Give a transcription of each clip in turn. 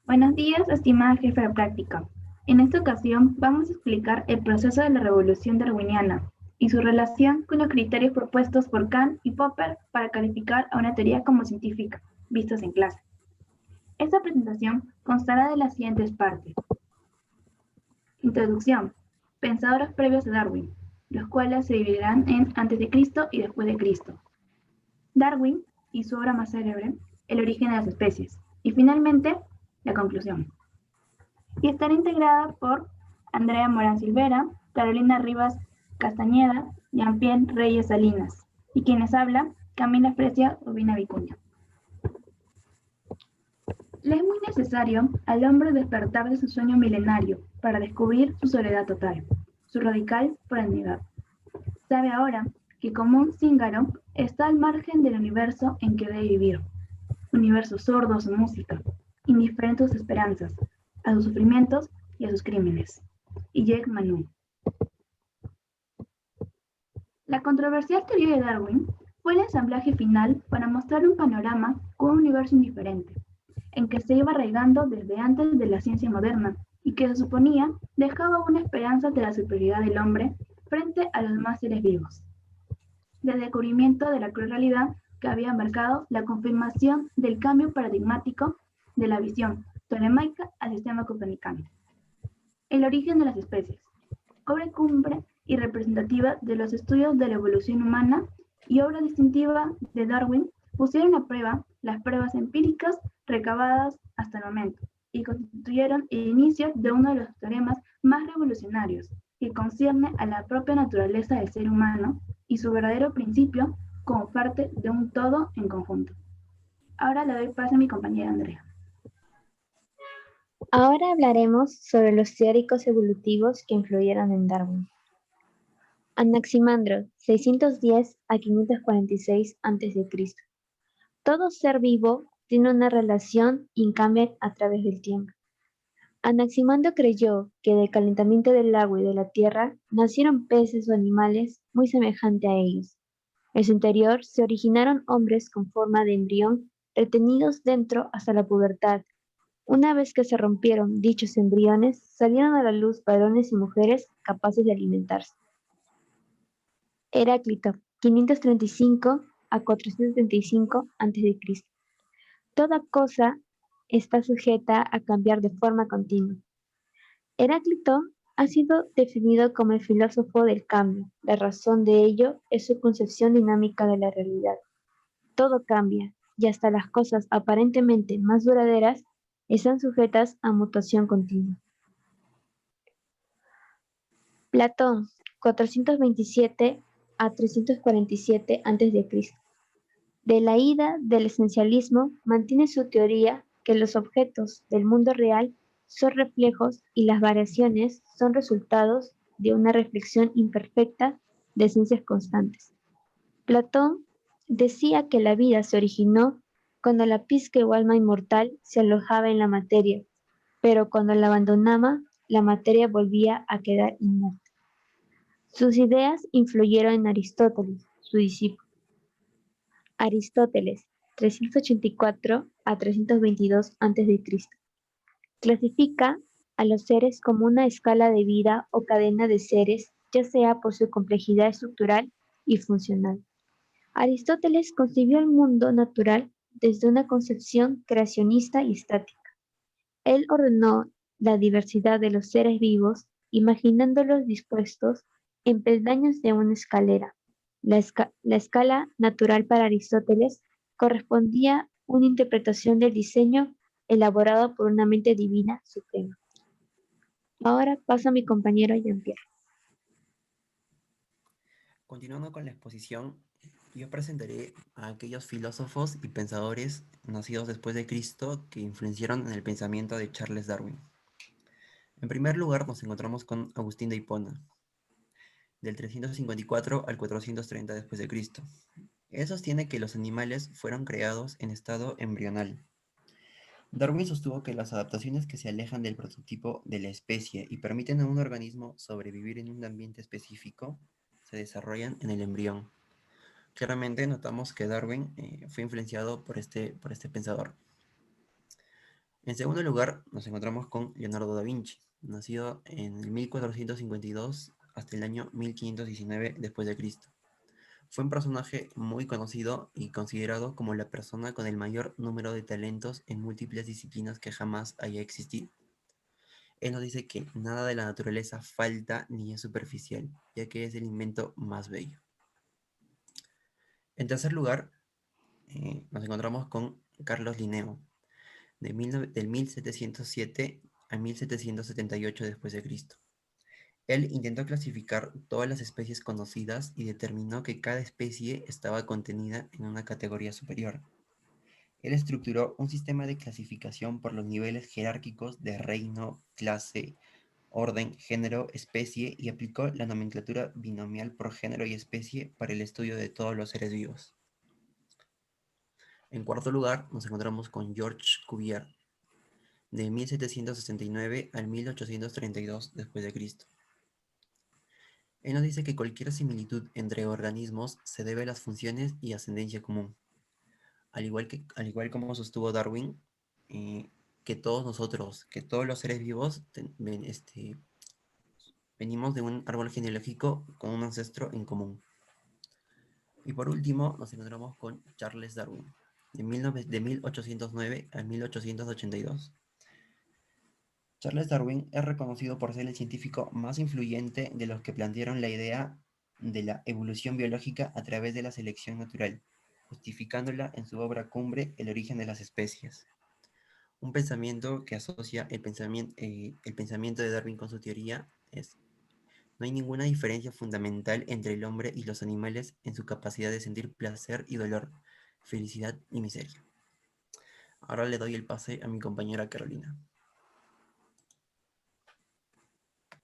Buenos días, estimada jefa de práctica. En esta ocasión vamos a explicar el proceso de la revolución darwiniana y su relación con los criterios propuestos por Kant y Popper para calificar a una teoría como científica, vistos en clase. Esta presentación constará de las siguientes partes. Introducción. Pensadores previos a Darwin, los cuales se dividirán en antes de Cristo y después de Cristo. Darwin y su obra más célebre, El origen de las especies. Y finalmente, la conclusión. Y estará integrada por Andrea Morán Silvera, Carolina Rivas Castañeda, Jean-Pierre Reyes Salinas. Y quienes habla, Camila Fresia Urbina Vicuña. Le es muy necesario al hombre despertar de su sueño milenario para descubrir su soledad total, su radical foralidad. Sabe ahora que como un cíngaro está al margen del universo en que debe vivir, universo sordo a su música, indiferente a sus esperanzas, a sus sufrimientos y a sus crímenes. Y Jack Manu. La controversial teoría de Darwin fue el ensamblaje final para mostrar un panorama con un universo indiferente, en que se iba arraigando desde antes de la ciencia moderna y que se suponía dejaba una esperanza de la superioridad del hombre frente a los demás seres vivos. Del descubrimiento de la cruel realidad que había marcado la confirmación del cambio paradigmático de la visión tolemaica al sistema copernicano. El origen de las especies, obra cumbre y representativa de los estudios de la evolución humana y obra distintiva de Darwin, pusieron a prueba las pruebas empíricas recabadas hasta el momento y constituyeron el inicio de uno de los teoremas más revolucionarios, que concierne a la propia naturaleza del ser humano y su verdadero principio como parte de un todo en conjunto. Ahora le doy paso a mi compañera Andrea. Ahora hablaremos sobre los teóricos evolutivos que influyeron en Darwin. Anaximandro, 610 a 546 a.C. Todo ser vivo tiene una relación y cambia a través del tiempo. Anaximandro creyó que del calentamiento del agua y de la tierra nacieron peces o animales muy semejantes a ellos. En su interior se originaron hombres con forma de embrión retenidos dentro hasta la pubertad. Una vez que se rompieron dichos embriones, salieron a la luz varones y mujeres capaces de alimentarse. Heráclito, 535 a 435 a.C. Toda cosa está sujeta a cambiar de forma continua. Heráclito ha sido definido como el filósofo del cambio. La razón de ello es su concepción dinámica de la realidad. Todo cambia, y hasta las cosas aparentemente más duraderas están sujetas a mutación continua. Platón, 427 a 347 a.C. De la ida del esencialismo, mantiene su teoría que los objetos del mundo real son reflejos y las variaciones son resultados de una reflexión imperfecta de esencias constantes. Platón decía que la vida se originó cuando la pizca o alma inmortal se alojaba en la materia, pero cuando la abandonaba, la materia volvía a quedar inerte. Sus ideas influyeron en Aristóteles, su discípulo. Aristóteles, 384 a 322 a.C., clasifica a los seres como una escala de vida o cadena de seres, ya sea por su complejidad estructural y funcional. Aristóteles concibió el mundo natural desde una concepción creacionista y estática. Él ordenó la diversidad de los seres vivos, imaginándolos dispuestos en peldaños de una escalera. La escala natural para Aristóteles correspondía a una interpretación del diseño elaborado por una mente divina suprema. Ahora paso a mi compañero Jean-Pierre. Continuando con la exposición, yo presentaré a aquellos filósofos y pensadores nacidos después de Cristo que influenciaron en el pensamiento de Charles Darwin. En primer lugar nos encontramos con Agustín de Hipona, del 354 al 430 después de Cristo. Él sostiene que los animales fueron creados en estado embrional. Darwin sostuvo que las adaptaciones que se alejan del prototipo de la especie y permiten a un organismo sobrevivir en un ambiente específico se desarrollan en el embrión. Claramente notamos que Darwin fue influenciado por este pensador. En segundo lugar, nos encontramos con Leonardo da Vinci, nacido en el 1452 hasta el año 1519 después de Cristo. Fue un personaje muy conocido y considerado como la persona con el mayor número de talentos en múltiples disciplinas que jamás haya existido. Él nos dice que nada de la naturaleza falta ni es superficial, ya que es el invento más bello. En tercer lugar, nos encontramos con Carlos Linneo, del 1707 a 1778 después de Cristo. Él intentó clasificar todas las especies conocidas y determinó que cada especie estaba contenida en una categoría superior. Él estructuró un sistema de clasificación por los niveles jerárquicos de reino, clase, orden, género, especie y aplicó la nomenclatura binomial por género y especie para el estudio de todos los seres vivos. En cuarto lugar, nos encontramos con Georges Cuvier, de 1769 al 1832 después de Cristo. Él nos dice que cualquier similitud entre organismos se debe a las funciones y ascendencia común. Al igual como sostuvo Darwin, que todos nosotros, que todos los seres vivos venimos de un árbol genealógico con un ancestro en común. Y por último, nos encontramos con Charles Darwin, de 1809 a 1882. Charles Darwin es reconocido por ser el científico más influyente de los que plantearon la idea de la evolución biológica a través de la selección natural, justificándola en su obra cumbre El origen de las especies. Un pensamiento que asocia el pensamiento de Darwin con su teoría es: no hay ninguna diferencia fundamental entre el hombre y los animales en su capacidad de sentir placer y dolor, felicidad y miseria. Ahora le doy el pase a mi compañera Carolina.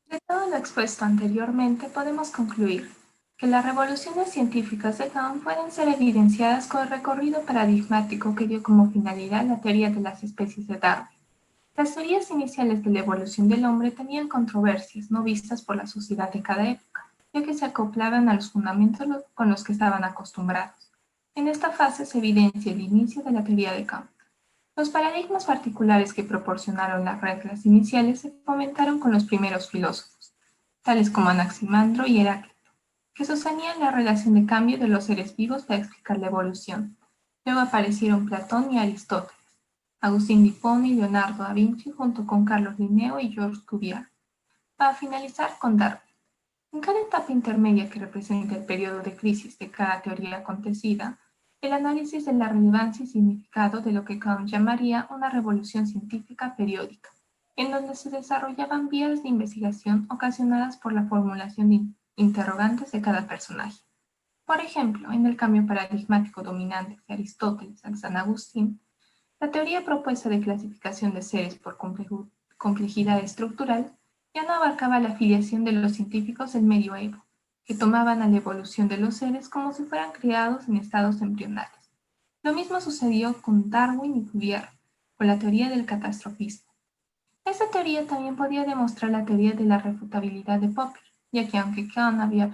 De todo lo expuesto anteriormente, podemos concluir que las revoluciones científicas de Gauss pueden ser evidenciadas con el recorrido paradigmático que dio como finalidad la teoría de las especies de Darwin. Las teorías iniciales de la evolución del hombre tenían controversias no vistas por la sociedad de cada época, ya que se acoplaban a los fundamentos con los que estaban acostumbrados. En esta fase se evidencia el inicio de la teoría de Kant. Los paradigmas particulares que proporcionaron las reglas iniciales se fomentaron con los primeros filósofos, tales como Anaximandro y Heráclito, que sostenían la relación de cambio de los seres vivos para explicar la evolución. Luego aparecieron Platón y Aristóteles, Agustín de Hipona y Leonardo da Vinci, junto con Carlos Linneo y Georges Cuvier, para finalizar con Darwin. En cada etapa intermedia que representa el periodo de crisis de cada teoría acontecida, el análisis de la relevancia y significado de lo que Kant llamaría una revolución científica periódica, en donde se desarrollaban vías de investigación ocasionadas por la formulación de interrogantes de cada personaje. Por ejemplo, en el cambio paradigmático dominante de Aristóteles a San Agustín, la teoría propuesta de clasificación de seres por complejidad estructural ya no abarcaba la filiación de los científicos del medioevo, que tomaban a la evolución de los seres como si fueran criados en estados embrionales. Lo mismo sucedió con Darwin y Cuvier, con la teoría del catastrofismo. Esta teoría también podía demostrar la teoría de la refutabilidad de Popper, ya que aunque Kant había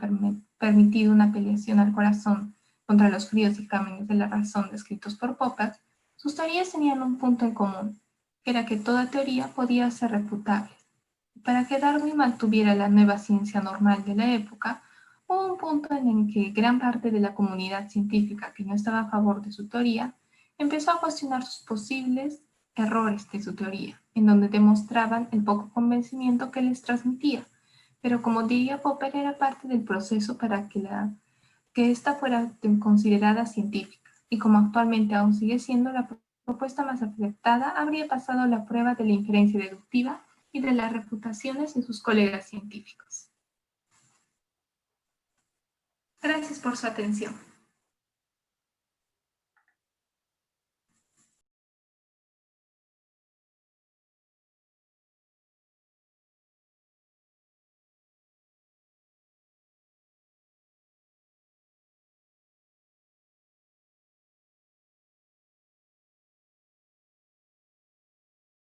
permitido una apelación al corazón contra los fríos dictámenes de la razón descritos por Popper, sus teorías tenían un punto en común, que era que toda teoría podía ser refutable. Para que Darwin mantuviera la nueva ciencia normal de la época, hubo un punto en el que gran parte de la comunidad científica que no estaba a favor de su teoría empezó a cuestionar sus posibles errores de su teoría, en donde demostraban el poco convencimiento que les transmitía, pero como diría Popper, era parte del proceso para que ésta fuera considerada científica, y como actualmente aún sigue siendo la propuesta más aceptada, habría pasado la prueba de la inferencia deductiva y de las refutaciones de sus colegas científicos. Gracias por su atención.